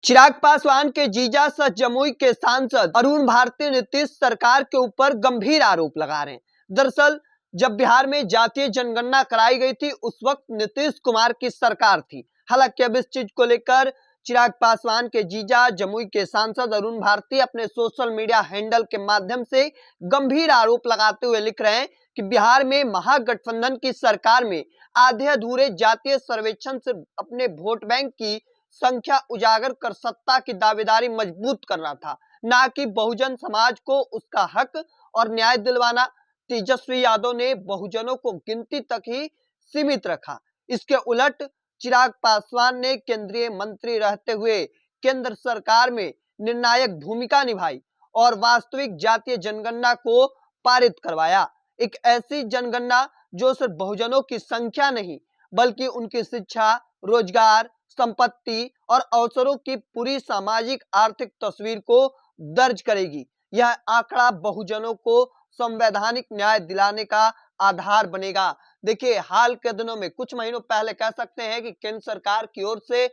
चिराग पासवान के जीजा सह जमुई के सांसद अरुण भारती नीतीश सरकार के ऊपर गंभीर आरोप लगा रहे हैं। दरअसल जब बिहार में जातीय जनगणना कराई गई थी उस वक्त नीतीश कुमार की सरकार थी। हालांकि अब इस चीज को लेकर चिराग पासवान के जीजा जमुई के सांसद अरुण भारती अपने सोशल मीडिया हैंडल के माध्यम से गंभीर आरोप लगाते हुए लिख रहे हैं कि बिहार में महागठबंधन की सरकार में आधे अधूरे जातीय सर्वेक्षण से अपने वोट बैंक की संख्या उजागर कर सत्ता की दावेदारी मजबूत करना था, ना कि बहुजन समाज को उसका हक और न्याय दिलवाना। तेजस्वी यादव ने बहुजनों को गिनती तक ही सीमित रखा। इसके उलट चिराग पासवान ने केंद्रीय मंत्री रहते हुए केंद्र सरकार में निर्णायक भूमिका निभाई और वास्तविक जातीय जनगणना को पारित करवाया। एक ऐसी जनगणना जो सिर्फ बहुजनों की संख्या नहीं बल्कि उनकी शिक्षा, रोजगार, संपत्ति और अवसरों की पूरी सामाजिक आर्थिक तस्वीर को दर्ज करेगी। यह आंकड़ा बहुजनों को संवैधानिक न्याय दिलाने का आधार बनेगा। देखिए, हाल के दिनों में कुछ महीनों पहले कह सकते हैं कि केंद्र सरकार की ओर से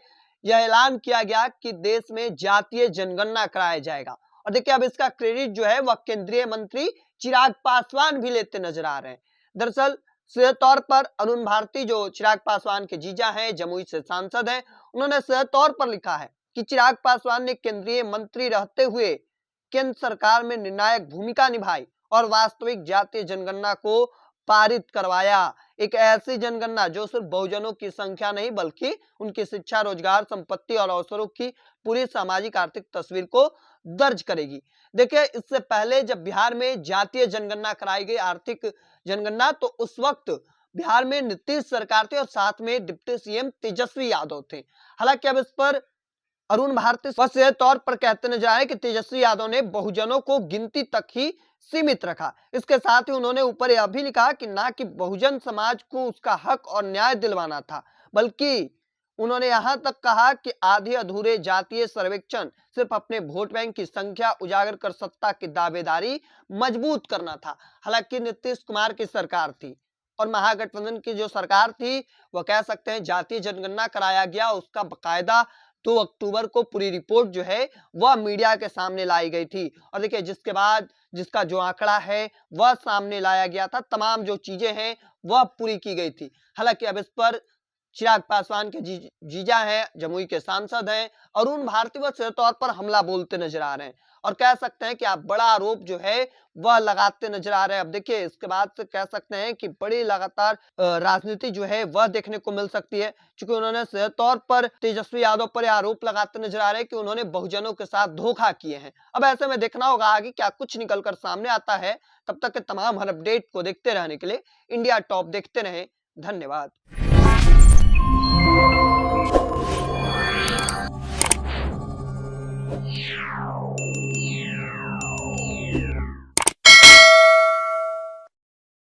यह ऐलान किया गया कि देश में जातीय जनगणना कराया जाएगा और देखिए अब इसका क्रेडिट जो है वह केंद्रीय मंत्री चिराग पासवान भी लेते नजर आ रहे हैं। दरअसल सीधे तौर पर अरुण भारती जो चिराग पासवान के जीजा हैं, जमुई से सांसद हैं, उन्होंने सीधे तौर पर लिखा है कि चिराग पासवान ने केंद्रीय मंत्री रहते हुए केंद्र सरकार में निर्णायक भूमिका निभाई और वास्तविक जातीय जनगणना को पारित करवाया। एक ऐसी जनगणना जो सिर्फ बहुजनों की संख्या नहीं बल्कि उनकी शिक्षा, रोजगार, संपत्ति और अवसरों की पूरी सामाजिक आर्थिक तस्वीर को दर्ज करेगी। देखिए, इससे पहले जब बिहार में जातीय जनगणना कराई गई, आर्थिक जनगणना, तो उस वक्त बिहार में नीतीश सरकार थी और साथ में डिप्टी सीएम तेजस्वी यादव थे। हालांकि अब इस पर अरुण भारती सीधे तौर पर कहते नजर आए कि तेजस्वी यादव ने बहुजनों को गिनती तक ही सीमित रखा। इसके साथ ही उन्होंने ऊपर यह भी लिखा कि ना कि बहुजन समाज को उसका हक और न्याय दिलवाना था, बल्कि उन्होंने यहां तक कहा कि आधे अधूरे जातीय सर्वेक्षण सिर्फ अपने वोट बैंक की संख्या उजागर कर सत्ता की दावेदारी मजबूत करना था। हालांकि नीतीश कुमार की सरकार थी और महागठबंधन की जो सरकार थी वह कह सकते हैं जातीय जनगणना कराया गया, उसका बकायदा 2 अक्टूबर को पूरी रिपोर्ट जो है वह मीडिया के सामने लाई गई थी और देखिए जिसके बाद जिसका जो आंकड़ा है वह सामने लाया गया था, तमाम जो चीजें हैं वह पूरी की गई थी। हालांकि अब इस पर चिराग पासवान के जीजा हैं, जमुई के सांसद हैं, अरुण भारती वह सीधे तौर पर हमला बोलते नजर आ रहे हैं और कह सकते हैं कि आप बड़ा आरोप जो है वह लगाते नजर आ रहे हैं। अब देखिए इसके बाद से कह सकते हैं कि बड़ी लगातार राजनीति जो है वह देखने को मिल सकती है, क्योंकि उन्होंने सीधे तौर पर तेजस्वी यादव पर आरोप लगाते नजर आ रहे हैं कि उन्होंने बहुजनों के साथ धोखा किए हैं। अब ऐसे में देखना होगा आगे क्या कुछ निकलकर सामने आता है। तब तक के तमाम हर अपडेट को देखते रहने के लिए इंडिया टॉप देखते रहें। धन्यवाद।